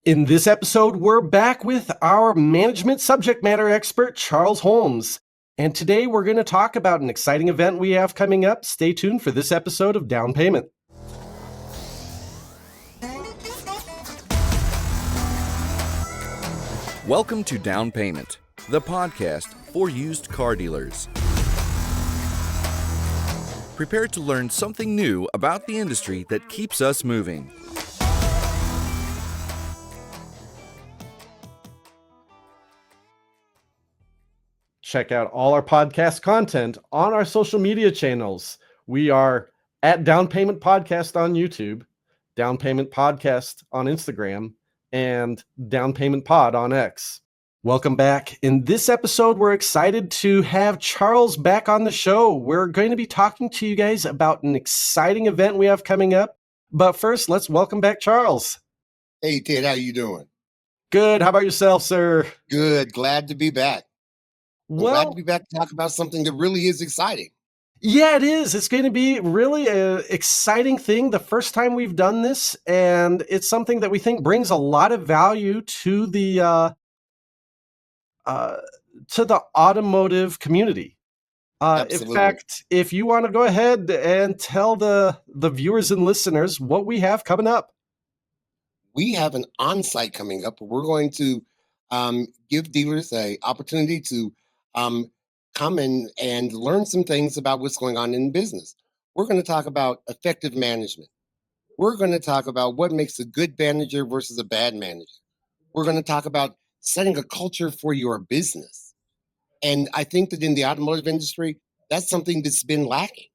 In this episode, we're back with our management subject matter expert, Charles Holmes. And today we're going to talk about an exciting event we have coming up. Stay tuned for this episode of Down Payment. Welcome to Down Payment, the podcast for used car dealers. Prepare to learn something new about the industry that keeps us moving. Check out all our podcast content on our social media channels. We are at Down Payment Podcast on YouTube, Down Payment Podcast on Instagram, and Down Payment Pod on X. Welcome back. In this episode, we're excited to have Charles back on the show. We're going to be talking to you guys about an exciting event we have coming up. But first, let's welcome back Charles. Hey, Ted, how you doing? Good. How about yourself, sir? Good. Glad to be back. Glad to be back to talk about something that really is exciting. Yeah, it is. It's going to be really an exciting thing. The first time we've done this, and it's something that we think brings a lot of value to the automotive community. In fact, if you want to go ahead and tell the viewers and listeners what we have coming up. We have an on-site coming up. We're going to give dealers an opportunity to come in and learn some things about what's going on in business. We're going to talk about effective management. We're going to talk about what makes a good manager versus a bad manager. We're going to talk about setting a culture for your business. And I think that in the automotive industry, that's something that's been lacking,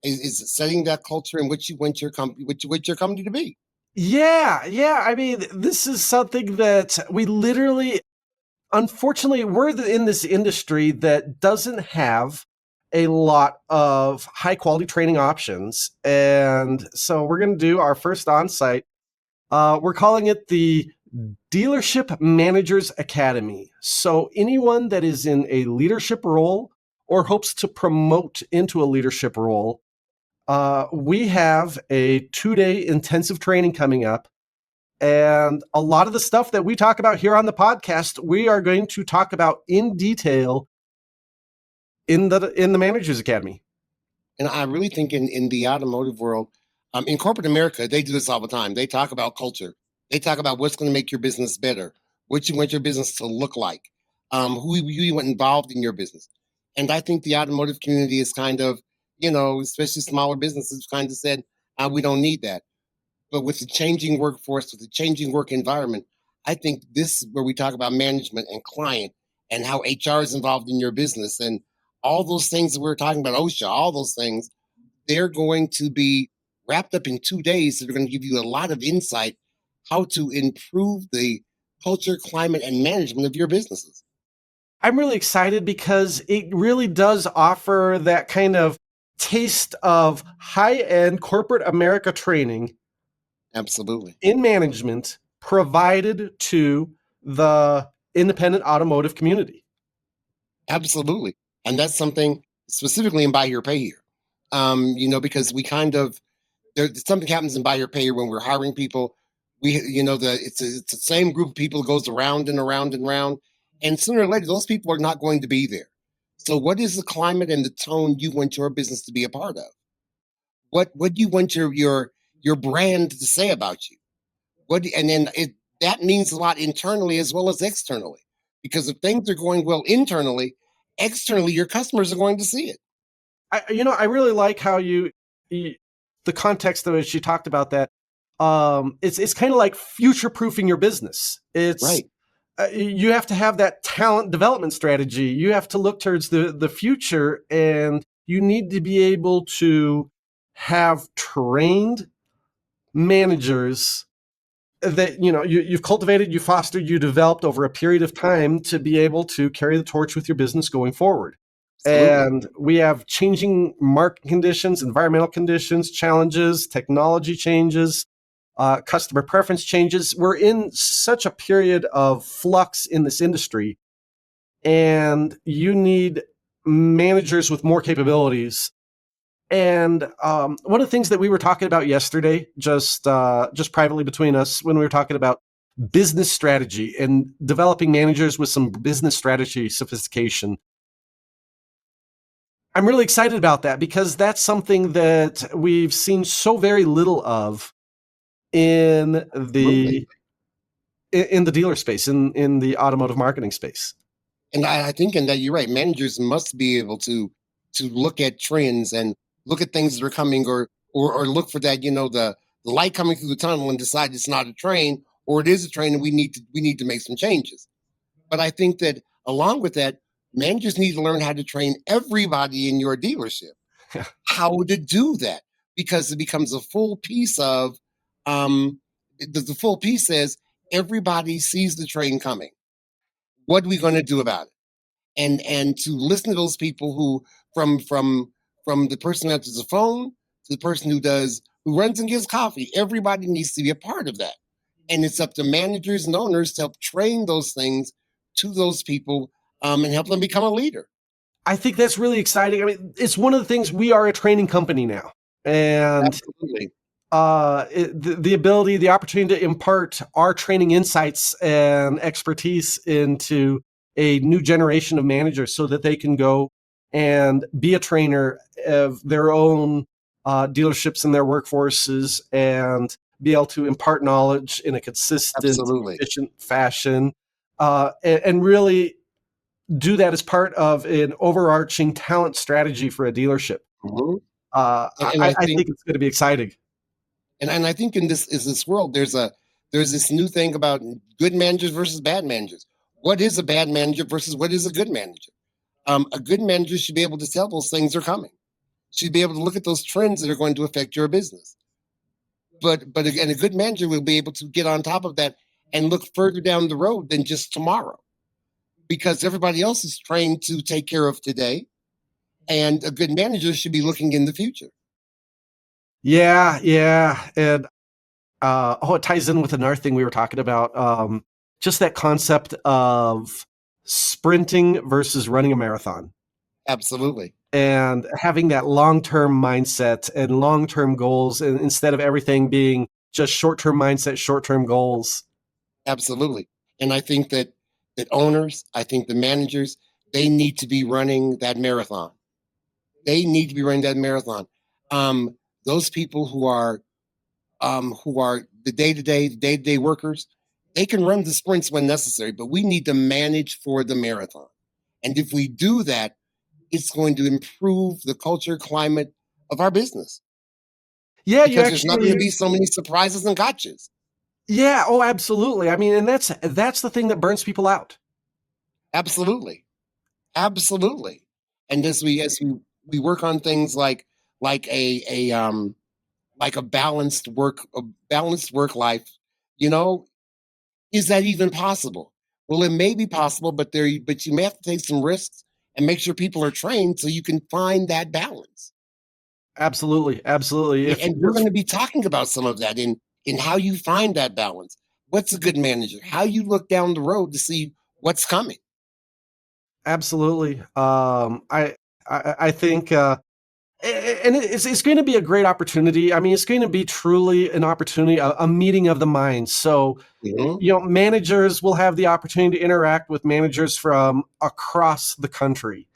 is setting that culture in which you want your company, which your company to be. Yeah. I mean, this is something that we literally, unfortunately, we're in this industry that doesn't have a lot of high quality training options. And so we're going to do our first on-site. We're calling it the Dealership Managers Academy. So anyone that is in a leadership role or hopes to promote into a leadership role, we have a 2-day intensive training coming up. And a lot of the stuff that we talk about here on the podcast, we are going to talk about in detail in the Managers Academy. And I really think in the automotive world, in corporate America, they do this all the time. They talk about culture. They talk about what's going to make your business better, what you want your business to look like, who you want involved in your business. And I think the automotive community is kind of, especially smaller businesses, kind of said, we don't need that. But with the changing workforce, with the changing work environment, I think this is where we talk about management and client and how HR is involved in your business and all those things that we're talking about, OSHA, all those things, they're going to be wrapped up in 2 days. So they're going to give you a lot of insight how to improve the culture, climate, and management of your businesses. I'm really excited because it really does offer that kind of taste of high-end corporate America training. Absolutely. In management provided to the independent automotive community. Absolutely. And that's something specifically in Buy Here, Pay Here. Because we there's something happens in Buy Here, Pay Here when we're hiring people. It's the same group of people goes around and around and around. And sooner or later, those people are not going to be there. So what is the climate and the tone you want your business to be a part of? What do you want your brand to say about you? That means a lot internally as well as externally. Because if things are going well internally, externally, your customers are going to see it. I really like how the context of which you talked about that. It's kind of like future-proofing your business. It's right. You have to have that talent development strategy. You have to look towards the future, and you need to be able to have trained managers that you've cultivated, you fostered, you developed over a period of time to be able to carry the torch with your business going forward. Absolutely. And we have changing market conditions, environmental conditions, challenges, technology changes, customer preference changes. We're in such a period of flux in this industry, and you need managers with more capabilities. And one of the things that we were talking about yesterday, just privately between us, when we were talking about business strategy and developing managers with some business strategy sophistication. I'm really excited about that because that's something that we've seen so very little of in Absolutely. the dealer space, in the automotive marketing space. And I think in that you're right. Managers must be able to look at trends and look at things that are coming, or look for that, the light coming through the tunnel and decide it's not a train or it is a train and we need to make some changes. But I think that along with that, managers need to learn how to train everybody in your dealership how to do that, because it becomes a full piece of the full piece says everybody sees the train coming. What are we going to do about it? And to listen to those people who from the person who answers the phone to the person who runs and gives coffee, everybody needs to be a part of that. And it's up to managers and owners to help train those things to those people, and help them become a leader. I think that's really exciting. I mean, it's one of the things. We are a training company now, and Absolutely. the ability, the opportunity to impart our training insights and expertise into a new generation of managers so that they can go and be a trainer of their own dealerships and their workforces, and be able to impart knowledge in a consistent, Absolutely. efficient fashion, and really do that as part of an overarching talent strategy for a dealership. Mhm. And I think it's going to be exciting. I think in this world, there's this new thing about good managers versus bad managers. What is a bad manager versus what is a good manager? A good manager should be able to tell those things are coming. Should be able to look at those trends that are going to affect your business. But again, a good manager will be able to get on top of that and look further down the road than just tomorrow, because everybody else is trained to take care of today, and a good manager should be looking in the future. Yeah, yeah, and it ties in with another thing we were talking about. Just that concept of sprinting versus running a marathon, Absolutely. and having that long-term mindset and long-term goals, and instead of everything being just short-term mindset, short-term goals. Absolutely. And I think that owners, I think the managers, they need to be running that marathon. They need to be running that marathon. Um, those people who are the day-to-day workers, they can run the sprints when necessary, but we need to manage for the marathon. And if we do that, it's going to improve the culture climate of our business, Yeah, you because there's not going to actually. be so many surprises and gotchas. Yeah, oh, absolutely. I mean, and that's the thing that burns people out. Absolutely. Absolutely. And as we work on things like a balanced work life, you know, is that even possible? Well, it may be possible, but you may have to take some risks and make sure people are trained so you can find that balance. Absolutely, absolutely. If And we're going to be talking about some of that in how you find that balance. What's a good manager? How you look down the road to see what's coming. Absolutely. I think, and it's going to be a great opportunity. I mean, it's going to be truly an opportunity, a meeting of the minds. So, Mhm. managers will have the opportunity to interact with managers from across the country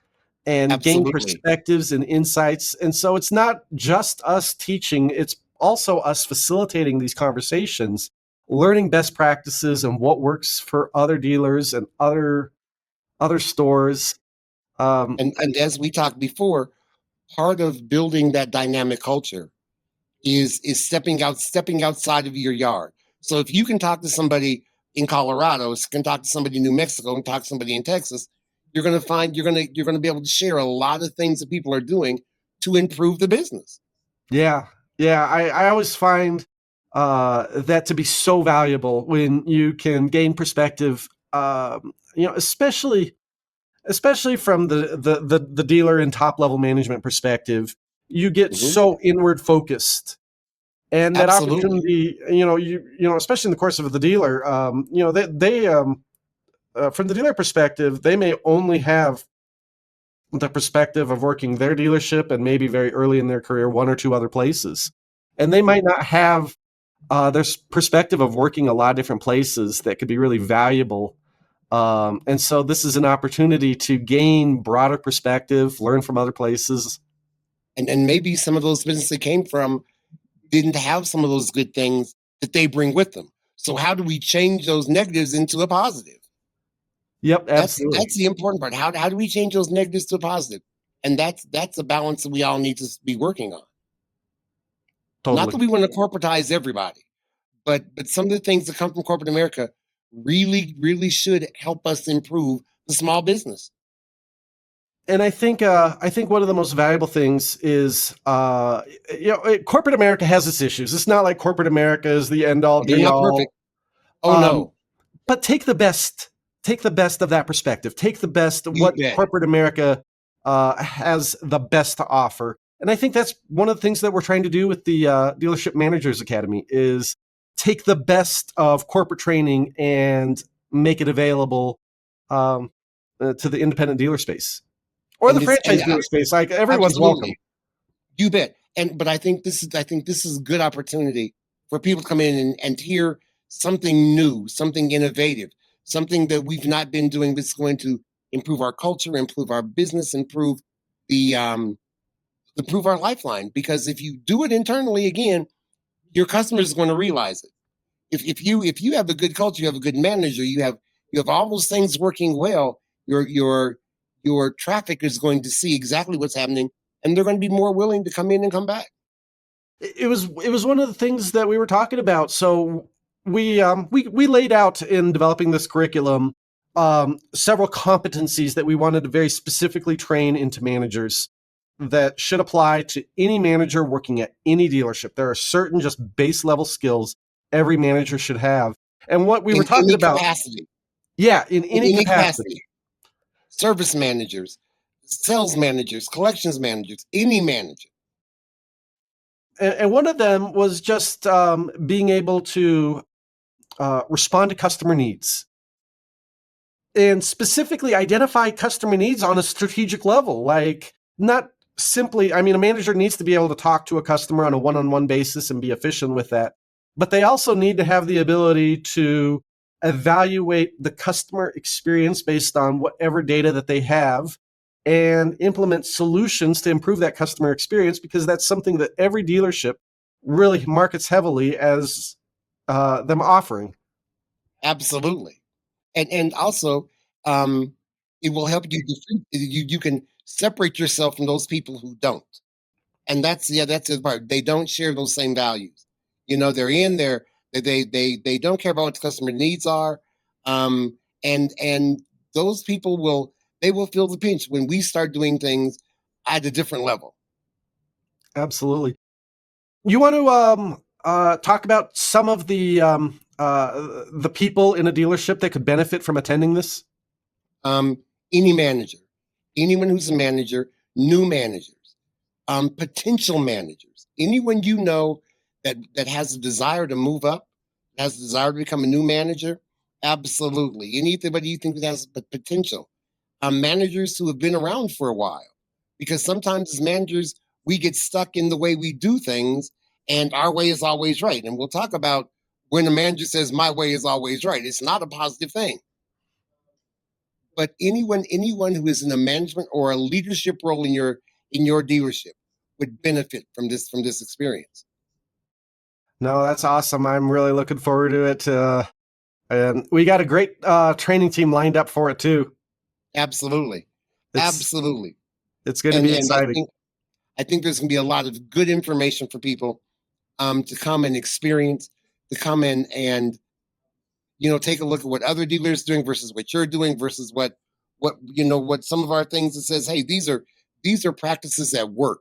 and gain Absolutely. perspectives and insights. And so it's not just us teaching, it's also us facilitating these conversations, learning best practices and what works for other dealers and other stores. Um, And as we talked before, part of building that dynamic culture is stepping outside of your yard. So if you can talk to somebody in Colorado, can talk to somebody in New Mexico, and talk to somebody in Texas, you're gonna be able to share a lot of things that people are doing to improve the business. yeah, yeah. I always find that to be so valuable when you can gain perspective. Especially from the dealer and top level management perspective, you get Mhm. so inward focused, and that Absolutely. opportunity, especially in the course of the dealer, they from the dealer perspective, they may only have the perspective of working their dealership and maybe very early in their career, one or two other places. And they might not have there's perspective of working a lot of different places that could be really valuable. And so this is an opportunity to gain broader perspective, learn from other places. And maybe some of those businesses they came from didn't have some of those good things that they bring with them. So how do we change those negatives into a positive? Yep, absolutely. That's the important part. How do we change those negatives to a positive? And that's a balance that we all need to be working on. Not that Totally. we want to corporatize everybody, but some of the things that come from corporate America really should help us improve the small business. And I think one of the most valuable things is corporate America has its issues. It's not like corporate America is the end all Oh, they're be not all. perfect. Oh Um, no, but take the best of that perspective. Take the best of you what bet. corporate America has the best to offer. And I think that's one of the things that we're trying to do with the Dealership Managers Academy is take the best of corporate training and make it available to the independent dealer space or the And it's and franchise dealer space. Like everyone's welcome. absolutely. You bet. But I think this is a good opportunity for people to come in and hear something new, something innovative, something that we've not been doing that's going to improve our culture, improve our business, the improve our lifeline. Because if you do it internally again, your customers are going to realize it. If you have a good culture, you have a good manager, you have all those things working well, your traffic is going to see exactly what's happening and they're going to be more willing to come in and come back. It was one of the things that we were talking about. So we laid out in developing this curriculum several competencies that we wanted to very specifically train into managers that should apply to any manager working at any dealership. There are certain just base level skills every manager should have. And what we were In talking any about, capacity, yeah, in in any any capacity. capacity, service managers, sales managers, collections managers, any manager. And one of them was just being able to respond to customer needs and specifically identify customer needs on a strategic level. Like, not simply, I mean, a manager needs to be able to talk to a customer on a one on one basis and be efficient with that. But they also need to have the ability to evaluate the customer experience based on whatever data that they have and implement solutions to improve that customer experience, because that's something that every dealership really markets heavily as them offering. Absolutely. And also, um, it will help you can separate yourself from those people who don't. And that's the part. They don't share those same values. They're in there. They don't care about what the customer needs are. And those people will feel the pinch when we start doing things at a different level. Absolutely. You want to talk about some of the people in a dealership that could benefit from attending this? Um, any manager, anyone who's a manager, new managers, potential managers, anyone that has a desire to move up, has a desire to become a new manager, absolutely. Anybody you think that has potential, managers who have been around for a while, because sometimes as managers we get stuck in the way we do things, and our way is always right. And we'll talk about when a manager says my way is always right. It's not a positive thing. But anyone who is in a management or a leadership role in your dealership would benefit from this experience. No, that's awesome. I'm really looking forward to it. And we got a great training team lined up for it too. Absolutely, It's absolutely. it's going to And be and I exciting. think I think there's going to be a lot of good information for people to come and experience, to come in and take a look at what other dealers are doing versus what you're doing versus what some of our things that says, hey, these are practices that work.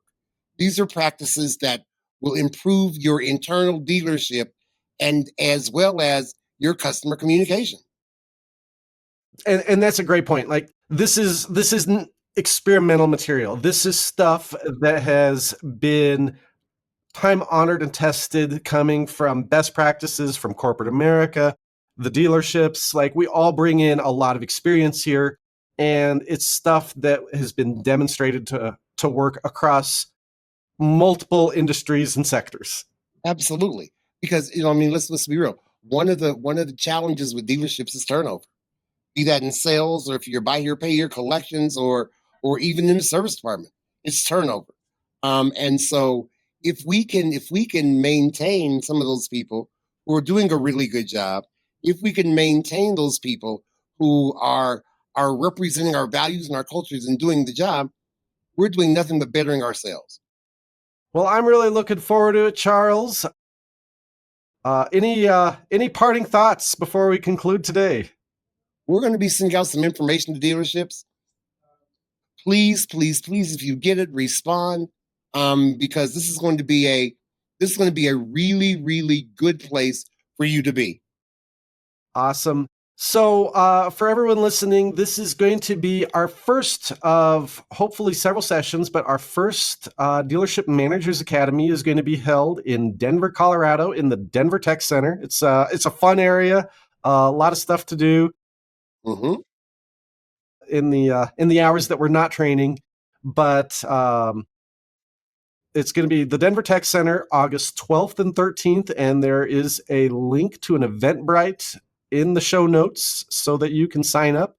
These are practices that will improve your internal dealership and as well as your customer communication. And that's a great point. Like, this isn't experimental material. This is stuff that has been time honored and tested, coming from best practices from corporate America, the dealerships. Like, we all bring in a lot of experience here, and it's stuff that has been demonstrated to work across multiple industries and sectors. Absolutely. Because I mean, let's be real. One of the challenges with dealerships is turnover. Be that in sales, or if you're buy here, pay here, collections, or even in the service department, it's turnover. And so if we can maintain some of those people who are doing a really good job, if we can maintain those people who are representing our values and our cultures and doing the job, we're doing nothing but bettering ourselves. Well, I'm really looking forward to it, Charles. Any parting thoughts before we conclude today? We're going to be sending out some information to dealerships. Please, please, please, if you get it, respond, because this is going to be a really, really good place for you to be. Awesome. So, for everyone listening, this is going to be our first of hopefully several sessions, but our first Dealership Managers Academy is going to be held in Denver, Colorado, in the Denver Tech Center. It's a fun area, a lot of stuff to do Hmm. in the hours that we're not training, but it's going to be the Denver Tech Center, August 12th and 13th, and there is a link to an Eventbrite in the show notes so that you can sign up.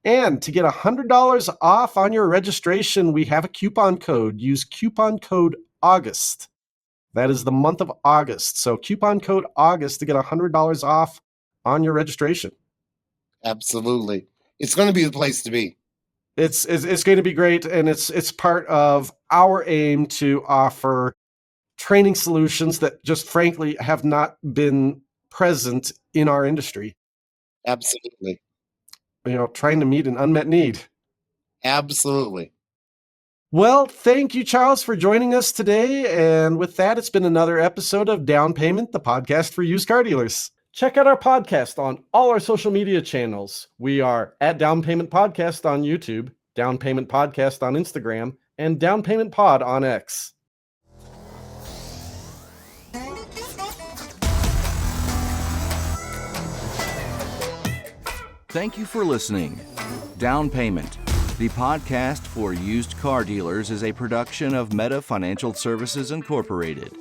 And to get $100 off on your registration, we have a coupon code. Use coupon code August. That is the month of August. So coupon code August to get $100 off on your registration. Absolutely. It's going to be the place to be. It's going to be great, and it's part of our aim to offer training solutions that just frankly have not been present in our industry. Absolutely. Trying to meet an unmet need. Absolutely. Well, thank you, Charles, for joining us today. And with that, it's been another episode of Down Payment, the podcast for used car dealers. Check out our podcast on all our social media channels. We are at Down Payment Podcast on YouTube, Down Payment Podcast on Instagram, and Down Payment Pod on X. Thank you for listening. Down Payment, the podcast for used car dealers, is a production of Meta Financial Services Incorporated.